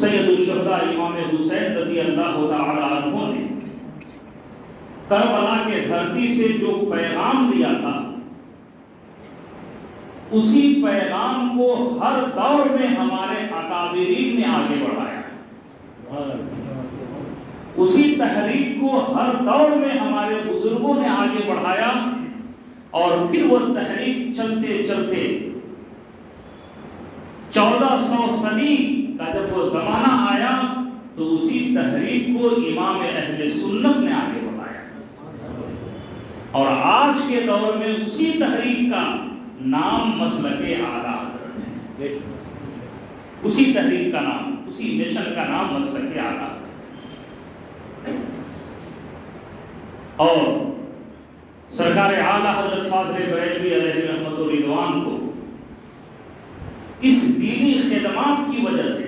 سید الشہداء امام حسین رضی اللہ تعالی عنہ نے کربلا کے دھرتی سے جو پیغام دیا تھا، اسی پیغام کو ہر دور میں ہمارے اکابرین نے آگے بڑھایا، اسی تحریک کو ہر دور میں ہمارے بزرگوں نے آگے بڑھایا، اور پھر وہ تحریک چلتے چلتے 1400 صدی کا جب وہ زمانہ آیا تو اسی تحریک کو امام اہل سنت نے آگے بڑھایا، اور آج کے دور میں اسی تحریک کا نام مسلک اعلیٰ حضرت ہے، اسی تحریک کا نام، اسی مشن کا نام مسلک اعلیٰ، اور سرکار اعلیٰ حضرت فاضل بریلوی علیہ رحمت و رضوان کو اس دینی خدمات کی وجہ سے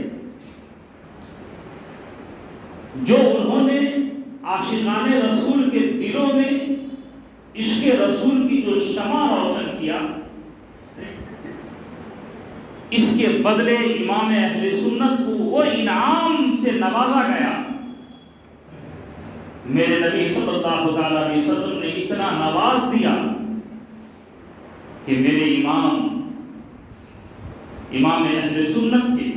جو انہوں نے عاشقان رسول کے دلوں میں عشق رسول کی جو شمع روشن کیا، اس کے بدلے امام اہل سنت کو وہ انعام سے نوازا گیا۔ میرے نبی صلی اللہ علیہ وسلم نے اتنا نواز دیا کہ میرے امام اہل سنت کے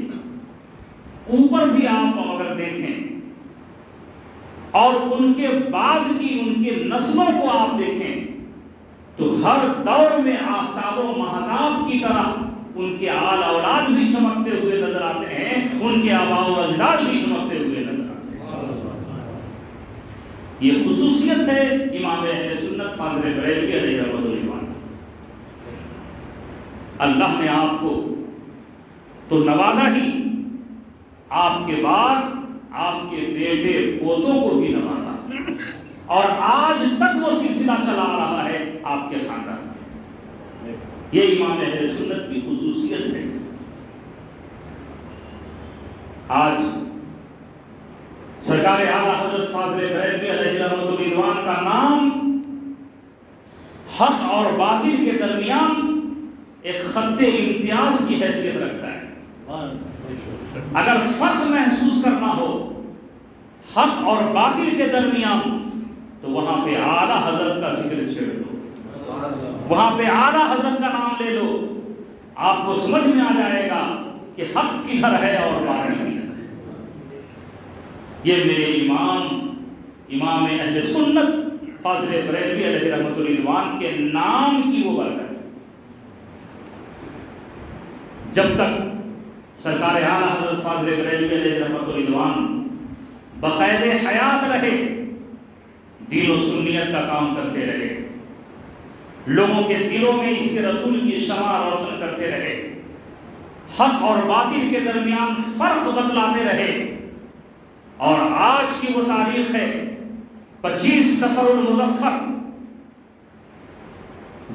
اوپر بھی آپ اگر دیکھیں اور ان کے بعد کی ان کے نسلوں کو آپ دیکھیں تو ہر دور میں آفتاب و مہتاب کی طرح ان کے آل اولاد بھی چمکتے ہوئے نظر آتے ہیں، ان کے آباء و اجداد بھی چمکتے ہوئے نظر آتے ہیں۔ یہ خصوصیت ہے امام اہل سنت فاضل بریلوی علیہ رحمۃ اللہ۔ اللہ نے آپ کو تو نوازا ہی، آپ کے بعد آپ کے بیٹے پوتوں کو بھی نوازا، اور آج تک وہ سلسلہ چلا رہا ہے آپ کے خاندان میں۔ یہ امام اہل سنت کی خصوصیت ہے۔ آج سرکار اعلیٰ حضرت فاضل بریلوی علیہ رحمۃ اللہ کا نام حق اور باطل کے درمیان ایک خط امتیاز کی حیثیت رکھتا ہے۔ اگر فرق محسوس کرنا ہو حق اور باطل کے درمیان تو وہاں پہ اعلیٰ حضرت کا ذکر چھیڑ دو، وہاں پہ اعلیٰ حضرت کا نام لے لو، آپ کو سمجھ میں آ جائے گا کہ حق کدھر ہے اور باطل کدھر ہے۔ یہ میرے امام اہل سنت فاضل بریلوی علیہ رحمۃ اللہ کے نام کی وہ برکت ہے۔ جب تک سرکار اعلیٰ حضرت فاضل بریلوی علیہ رحمۃ اللہ بقید حیات رہے، دین و سنیت کا کام کرتے رہے، لوگوں کے دلوں میں اس کے رسول کی شمع روشن کرتے رہے، حق اور باطل کے درمیان فرق بتلاتے رہے، اور آج کی وہ تاریخ ہے 25 صفر المظفر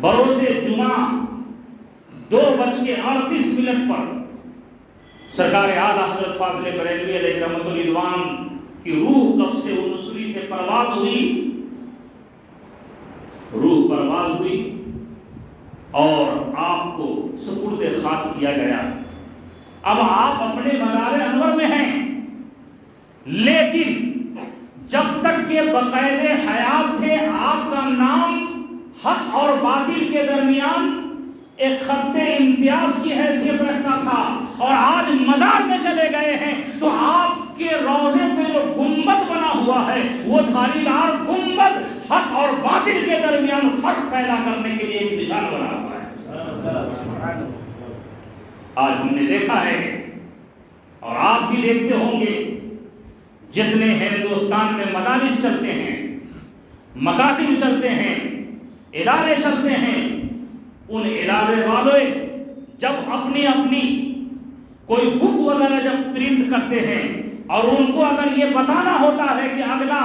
بروز جمعہ 2:38 پر سرکار اعلیٰ حضرت فاضل بریلوی علیہ رحمۃ اللہ کی روح قبض النصری سے پرواز ہوئی، روح پرواز ہوئی اور آپ کو سپرد خاک کیا گیا۔ اب آپ اپنے مزار انور میں ہیں، لیکن جب تک کہ بقید حیات تھے آپ کا نام حق اور باطل کے درمیان ایک خط امتیاز کی حیثیت رکھتا تھا، اور آج مدار میں چلے گئے ہیں تو آپ کے روضے پہ جو گنبد بنا ہوا ہے وہ دھاری دار گنبد حق اور باطل کے درمیان فرق پیدا کرنے کے لیے ایک نشان بنا ہوا ہے۔ آج ہم نے دیکھا ہے اور آپ بھی دیکھتے ہوں گے، جتنے ہندوستان میں مدارس چلتے ہیں، مکاتب چلتے ہیں، ادارے چلتے ہیں، ان ادارے والے جب اپنی کوئی بک وغیرہ جب پرنٹ کرتے ہیں اور ان کو اگر یہ بتانا ہوتا ہے کہ اگلا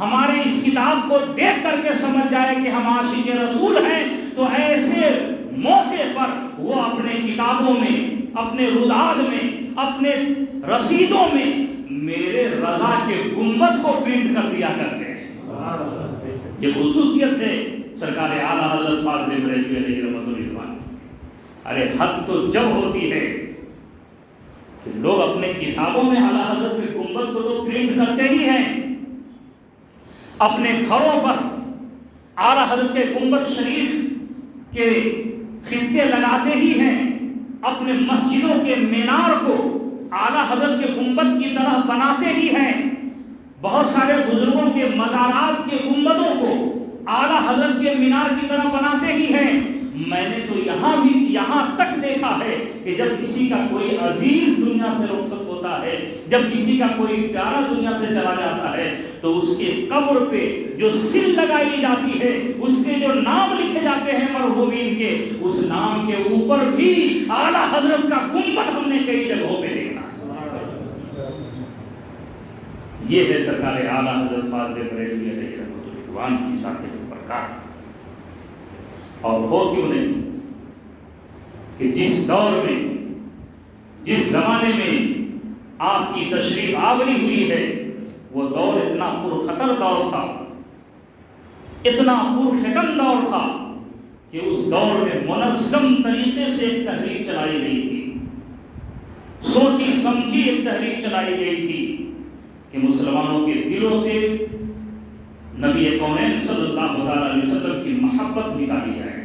ہمارے اس کتاب کو دیکھ کر کے سمجھ جائے کہ ہم عاشق رسول ہیں، تو ایسے موقع پر وہ اپنے کتابوں میں، اپنے روداد میں، اپنے رسیدوں میں میرے رضا کے گنبد کو پرنٹ کر دیا کرتے ہیں۔ یہ خصوصیت ہے سرکار اعلیٰ حضرت فاضل بریلوی علیہ رحمۃ اللہ۔ ارے حد تو جب ہوتی ہے کہ لوگ اپنے کتابوں میں اعلیٰ حضرت کے گنبد کو تو پرنٹ کرتے ہی ہیں، اپنے گھروں پر اعلیٰ حضرت کے گنبد شریف کے خطے لگاتے ہی ہیں، اپنے مسجدوں کے مینار کو اعلیٰ حضرت کے گنبد کی طرح بناتے ہی ہیں، بہت سارے بزرگوں کے مزارات کے گنبدوں کو اعلیٰ حضرت کے مینار کی طرح بناتے ہی ہیں۔ میں نے تو یہاں تک دیکھا ہے کہ جب کسی کا کوئی عزیز دنیا سے رخصت ہوتا ہے، جب کسی کا کوئی پیارا دنیا سے چلا جاتا ہے، تو اس کے قبر پہ جو سل لگائی جاتی ہے، اس کے جو نام لکھے جاتے ہیں مرحومین کے، اس نام کے اوپر بھی اعلیٰ حضرت کا گنبد ہم نے کئی جگہوں پہ دیکھا۔ یہ ہے سرکار اعلیٰ حضرت فاضل بریلوی علیہ رحمۃ الرضوان کی ساتھ برکات۔ اور ہو کیوں نہیں کہ جس دور میں، جس زمانے میں آپ کی تشریف آوری ہوئی ہے، وہ دور اتنا پرخطر دور تھا، اتنا پرفتن دور تھا کہ اس دور میں منظم طریقے سے ایک تحریک چلائی گئی تھی، سوچی سمجھی ایک تحریک چلائی گئی تھی کہ مسلمانوں کے دلوں سے نبی کونین صلی اللہ علیہ وسلم کی محبت نکالی جائے،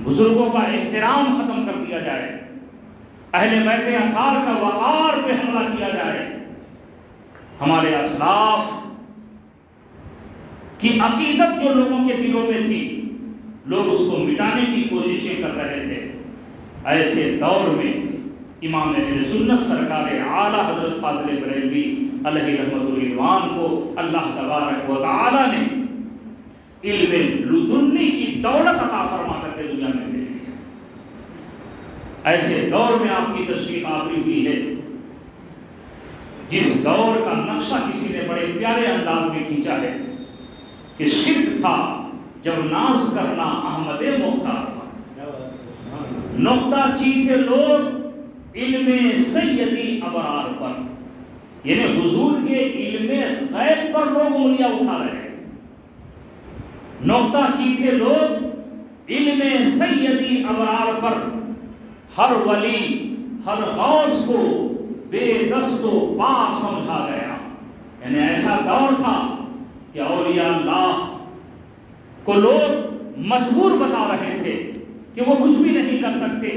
بزرگوں کا احترام ختم کر دیا جائے، اہل بیت اطہار کا وقار پہ حملہ کیا جائے، ہمارے اسلاف کی عقیدت جو لوگوں کے دلوں میں تھی، لوگ اس کو مٹانے کی کوششیں کر رہے تھے۔ ایسے دور میں امام اہل سنت سرکار اعلیٰ حضرت فاضل بریلوی علیہ رحمۃ الرضوان کو اللہ تبارک و تعالی نے علم لدنی کی دولت عطا فرما کر کے دنیا میں بھیج دیا۔ ایسے دور میں آپ کی تشریف آوری ہوئی ہے جس دور کا نقشہ کسی نے بڑے پیارے انداز میں کھینچا ہے کہ شرک تھا جب ناز کرنا احمد مختار تھا، نقطہ چیتے لوگ علم سیدی ابرار پر، یعنی حضور کے علم غیب پر لوگ انگلیاں اٹھا رہے ہیں، نقطہ چیتے لوگ علم سیدی ابرار پر، ہر ولی ہر غوث کو بے دست و پا سمجھا گیا۔ یعنی ایسا دور تھا کہ اولیاء اللہ کو لوگ مجبور بتا رہے تھے کہ وہ کچھ بھی نہیں کر سکتے،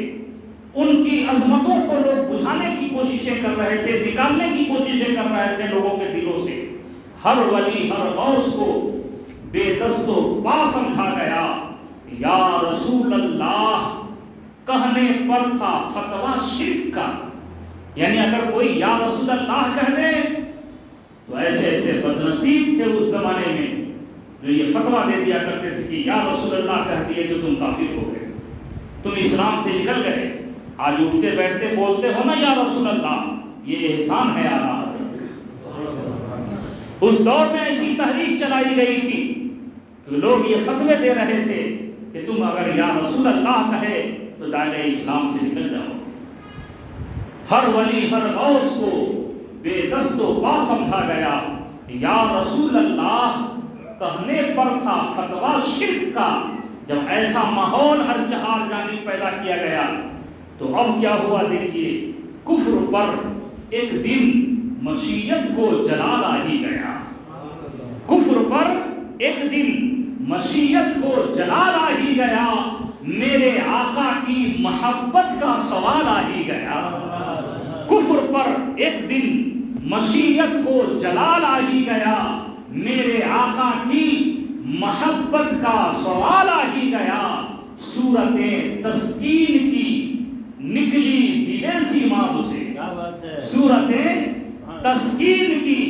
ان کی عظمتوں کو لوگ بجھانے کی کوششیں کر رہے تھے، نکالنے کی کوششیں کر رہے تھے لوگوں کے دلوں سے۔ ہر ولی ہر غوث کو بے دست و پا سمجھا گیا۔ یا رسول اللہ کہنے پر تھا فتویٰ شرک کا، یعنی اگر کوئی یا رسول اللہ کہہ دے تو ایسے ایسے بدنصیب تھے اس زمانے میں جو یہ فتویٰ دے دیا کرتے تھے کہ یا رسول اللہ کہہ دیے تو تم کافر ہو گئے، تم اسلام سے نکل گئے۔ آج اٹھتے بیٹھتے بولتے ہو نا یا رسول اللہ، یہ احسان ہے اعلیٰ حضرت۔ اس دور میں ایسی تحریک چلائی گئی تھی کہ لوگ یہ فتوے دے رہے تھے کہ تم اگر یا رسول اللہ کہے تو دائرہ اسلام سے نکل جاؤ۔ ہر ولی ہر غوث کو بے دست و پا سمجھا گیا۔ یا رسول اللہ کہنے پر تھا فتویٰ شرک کا۔ جب ایسا ماحول ہر چہار جانب پیدا کیا گیا تو اب کیا ہوا دیکھیے، کفر پر ایک دن مشیت کو جلال آ ہی گیا، کفر پر ایک دن مشیت کو جلال آ ہی گیا، میرے آقا کی محبت کا سوال آ ہی گیا۔ کفر پر ایک دن مشیت کو جلال آ ہی گیا، میرے آقا کی محبت کا سوال آ ہی گیا۔ صورت تسکین کی نکلی دل سیماب سے، صورت تسکین کی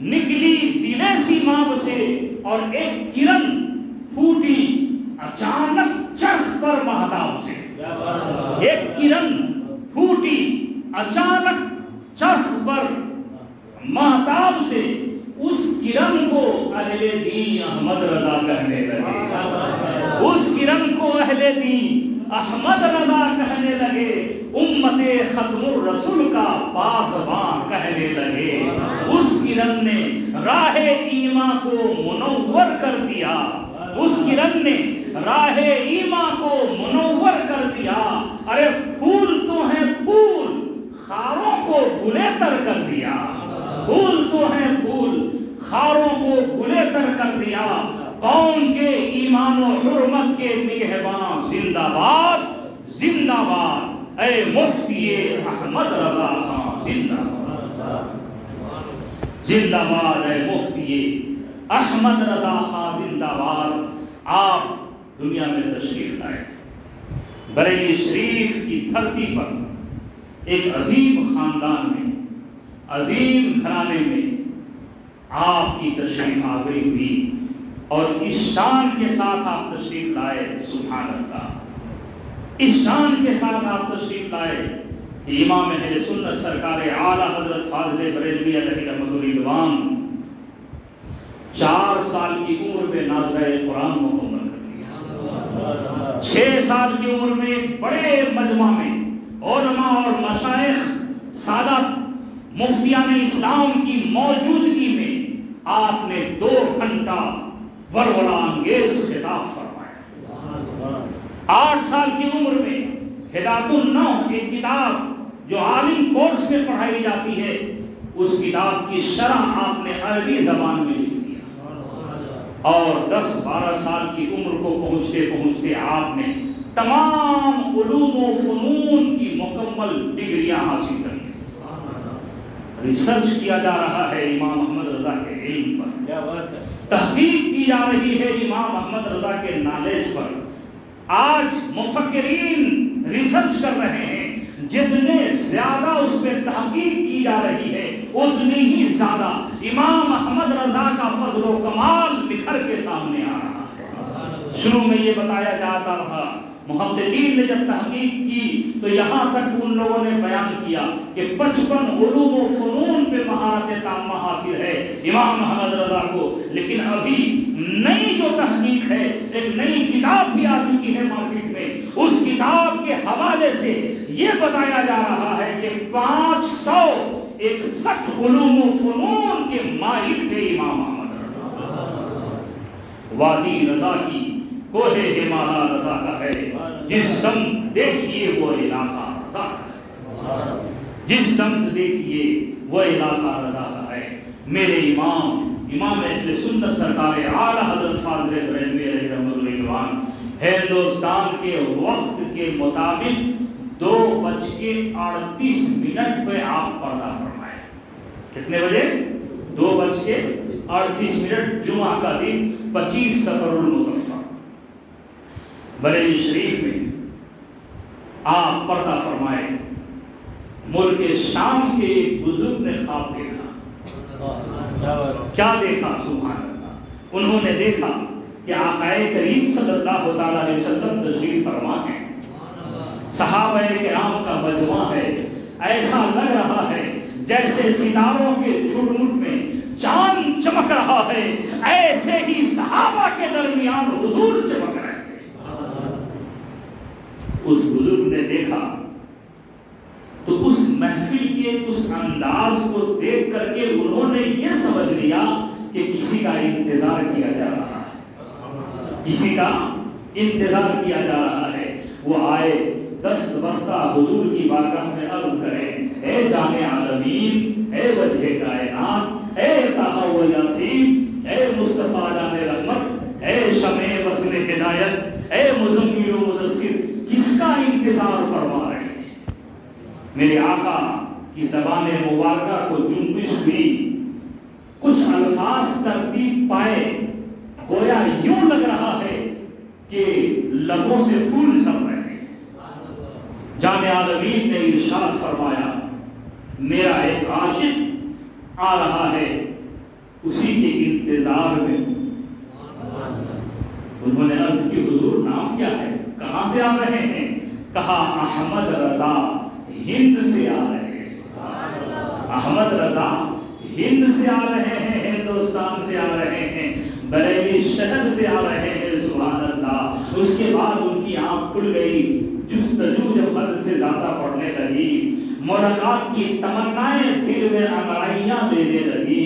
نکلی دل سیماب سے، اور ایک کرن پھوٹی اچانک چرخ پر مہتاب سے، ایک کرن پھوٹی اچانک چرخ پر مہتاب سے۔ اس کرن کو اہل دین احمد رضا کہنے لگے، اس کرن کو اہل دین احمد رضا کہنے لگے، امت ختم الرسول کا پاسبان کہنے لگے۔ اس کرن نے راہ ایمان کو منور کر دیا، اس کرن نے راہ ایمان کو منور کر دیا۔ ارے پھول تو ہیں پھول، خار گلے تر کر دیا، پھول تو ہیں پھول، خاروں کو گلے تر کر دیا، قوم کے ایمان و حرمت کے نگہباں زندہ باد زندہ باد، اے مفتی احمد رضا خان زندہ باد، زندہ باد اے مفتی احمد رضا خان زندہ باد۔ آپ دنیا میں تشریف لائے، بریلی شریف کی دھرتی پر ایک عظیم خاندان میں، عظیم گھرانے میں آپ کی تشریف آوری ہوئی، اور اس شان کے ساتھ آپ تشریف لائے، سبحان اللہ، اس شان کے ساتھ آپ تشریف لائے کہ امام اہل سنت سرکار اعلیٰ حضرت فاضل بریلوی علیہ رحمۃ الرضوان 4 سال کی عمر میں ناظرہ قرآن مکمل کر دیا، 6 سال کی عمر میں ایک بڑے مجمع میں علماء اور مشائخ سادات مفتیان اسلام کی موجودگی میں آپ نے 2 گھنٹہ ورولہ انگیز خطاب فرمایا۔ 8 سال کی عمر میں ہدایت النو ایک کتاب جو عالم کورس میں پڑھائی جاتی ہے، اس کتاب کی شرح آپ نے عربی زبان میں لکھ دیا، اور 10-12 سال کی عمر کو پہنچتے پہنچتے آپ نے تمام علوم و فنون کی مکمل ڈگریاں حاصل کر لی۔ ریسرچ کیا جا رہا ہے امام احمد رضا کے علم پر، تحقیق کی جا رہی ہے امام احمد رضا کے نالج پر۔ آج مفکرین ریسرچ کر رہے ہیں، جتنے زیادہ اس پہ تحقیق کی جا رہی ہے اتنی ہی زیادہ امام احمد رضا کا فضل و کمال نکھر کے سامنے آ رہا ہے۔ شروع میں یہ بتایا جاتا رہا، محققین نے جب تحقیق کی تو یہاں تک ان لوگوں نے بیان کیا کہ 55 علوم و فنون پہ مہارت تامہ حاصل ہے امام احمد رضا کو، لیکن ابھی نئی جو تحقیق ہے، ایک نئی کتاب بھی آ چکی ہے مارکیٹ میں، اس کتاب کے حوالے سے یہ بتایا جا رہا ہے کہ 561 علوم و فنون کے مالک تھے امام احمد رضا۔ وادی رضا کی کوہ ہمالا رضا کا ہے، جس سمت دیکھیے وہ علاقہ رضا کا ہے، جس سمت دیکھیے وہ علاقہ رضا کا ہے۔ میرے امام اہل سنت سرکار اعلیٰ حضرت فاضل بریلوی علیہ رحمۃ الرضوان ہندوستان کے وقت کے مطابق 2:38 پہ آپ پردہ فرمائے۔ کتنے بجے؟ 2:38 جمعہ کا دن 25 صفر المظفر، بریلی شریف میں آپ پردہ فرمائے۔ ملک شام کے ایک بزرگ نے خواب دیکھا۔ کیا دیکھا؟ سبحان اللہ، انہوں نے دیکھا کہ آقا کریم صلی اللہ تعالی علیہ وسلم تشریف فرما ہے، صحابہ کرام کا مجمع ہے، ایسا لگ رہا ہے جیسے ستاروں کے جھٹمٹ میں چاند چمک رہا ہے، ایسے ہی صحابہ کے درمیان حضور چمک رہے ہیں۔ اس بزرگ نے دیکھا تو اس محفل کے اس انداز کو دیکھ کر کے انہوں نے یہ سمجھ لیا کہ کسی کا انتظار کیا جا رہا ہے، کسی کا انتظار کیا جا رہا ہے۔ وہ آئے، دست بستہ حضور کی بارگاہ میں عرض کریں، اے جان عالمین، اے وجہ کائنات، اے طٰہٰ و یاسین، اے مصطفیٰ جان رحمت، اے شمع وصل ہدایت، اے مزمل و مدثر، کس کا انتظار فرما رہے ہیں؟ میرے آقا کی زبان مبارکہ کو جنبش ہوئی، کچھ الفاظ ترتیب پائے، گویا یوں لگ رہا ہے کہ لبوں سے پھول جھڑ رہے ہیں۔ جان عالمین نے ارشاد فرمایا، میرا ایک عاشق آ رہا ہے، اسی کے انتظار میں۔ انہوں نے عرض کی، حضور نام کیا ہے؟ کہاں سے آ رہے ہیں؟ کہا احمد رضا ہند سے آ رہے ہیں۔ احمد رضا ہند سے آ رہے ہیں، ہندوستان سے آ رہے ہیں، بریلی شہر سے آ رہے ہیں، سبحان اللہ۔ اس کے بعد ان کی آنکھ کھل گئی، جستجو جب حد سے زیادہ پڑنے لگی، ملاقات کی تمنائیں دل میں انگڑائیاں دینے لگی۔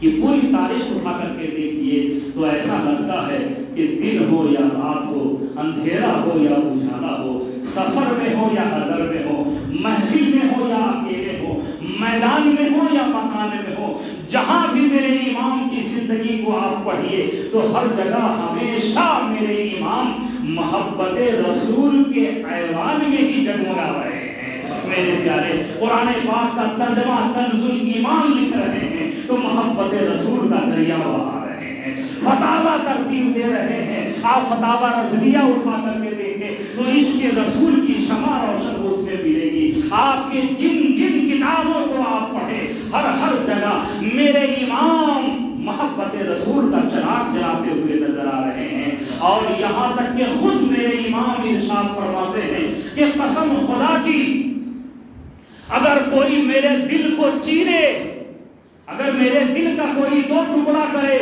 کہ پوری تاریخ اٹھا کر کے دیکھیے تو ایسا لگتا ہے کہ دن ہو یا رات ہو، اندھیرا ہو یا اجالا ہو، سفر میں ہو یا حضر میں ہو، محفل میں ہو یا اکیلے ہو، میدان میں ہو یا مکان میں ہو، جہاں بھی میرے امام کی زندگی کو آپ پڑھیے تو ہر جگہ ہمیشہ میرے امام محبت رسول کے ایوان میں ہی جگمگا رہے ہیں۔ میرے پیارے، قرآن پاک کا ترجمہ کنز ایمان لکھ رہے ہیں تو محبت رسول کا دریا بہا رہے ہیں، فتاوی ترتیب دے رہے ہیں۔ آپ فتاوی رضویہ اٹھا کر کے دیکھیں تو عشق رسول کی شمع روشن اس میں ملے گی۔ آپ کے جن جن کتابوں کو آپ پڑھیں ہر جگہ میرے امام محبت رسول کا چراغ جلاتے ہوئے نظر آ رہے ہیں، اور یہاں تک کہ خود میرے امام ارشاد فرماتے ہیں کہ قسم خدا کی اگر کوئی میرے دل کو چیرے، اگر میرے دل کا کوئی دو ٹکڑا کرے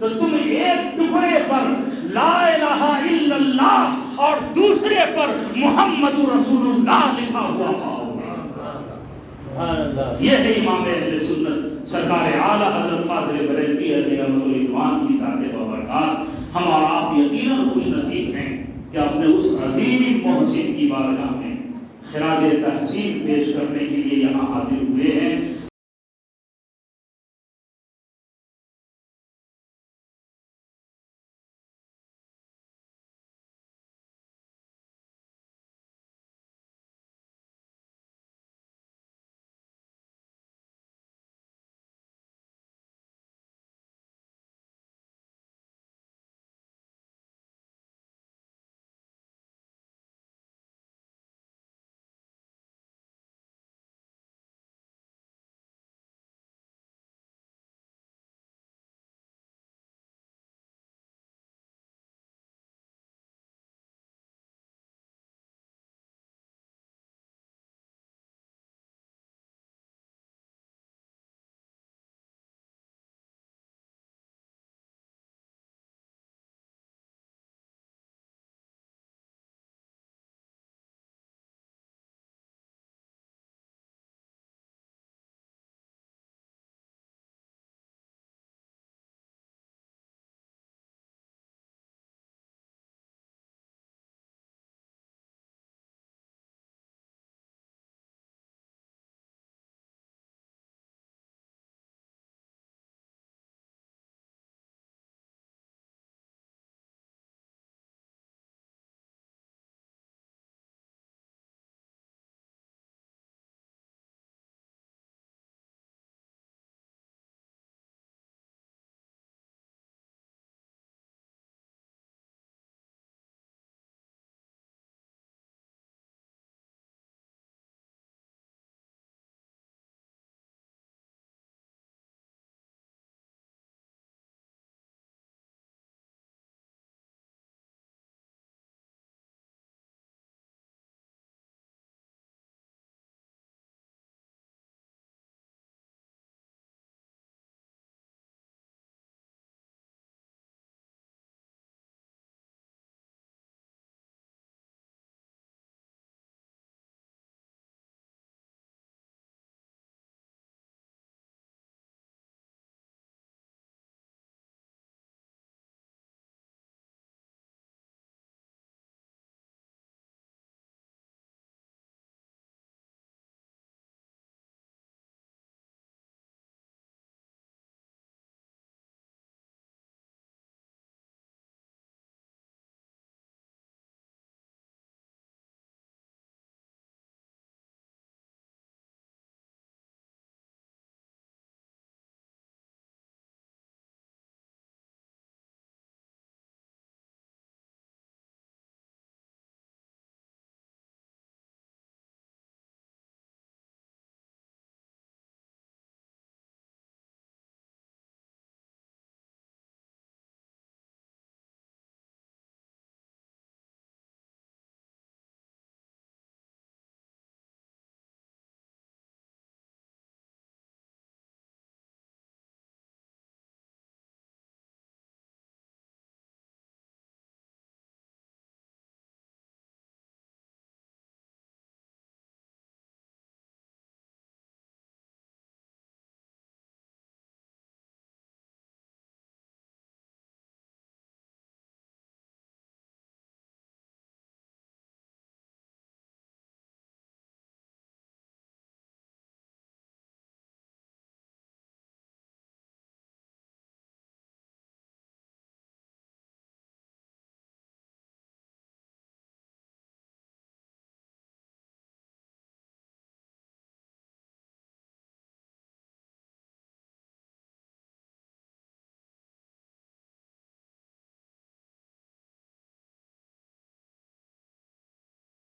تو تم ایک ٹکڑے پر لا الہ الا اللہ اور دوسرے پر محمد رسول اللہ لکھا ہوا پاؤ گے۔ یہ ہے امام اہل سنت سرکار اعلیٰ حضرت فاضل بریلوی علیہ رضوان کی ذات بابرکات۔ ہم اور آپ یقیناً خوش نصیب ہیں کہ اپنے اس عظیم محسن کی بارگاہ میں خراج تحسین پیش کرنے کے لیے یہاں حاضر ہوئے ہیں۔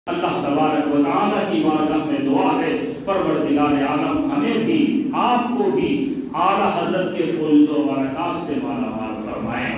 اللہ تبارک و تعالیٰ کی بارگاہ میں دعا ہے پروردگار عالم ہمیں بھی آپ کو بھی اعلیٰ حضرت کے فیض و برکات سے مالا مال فرمائے.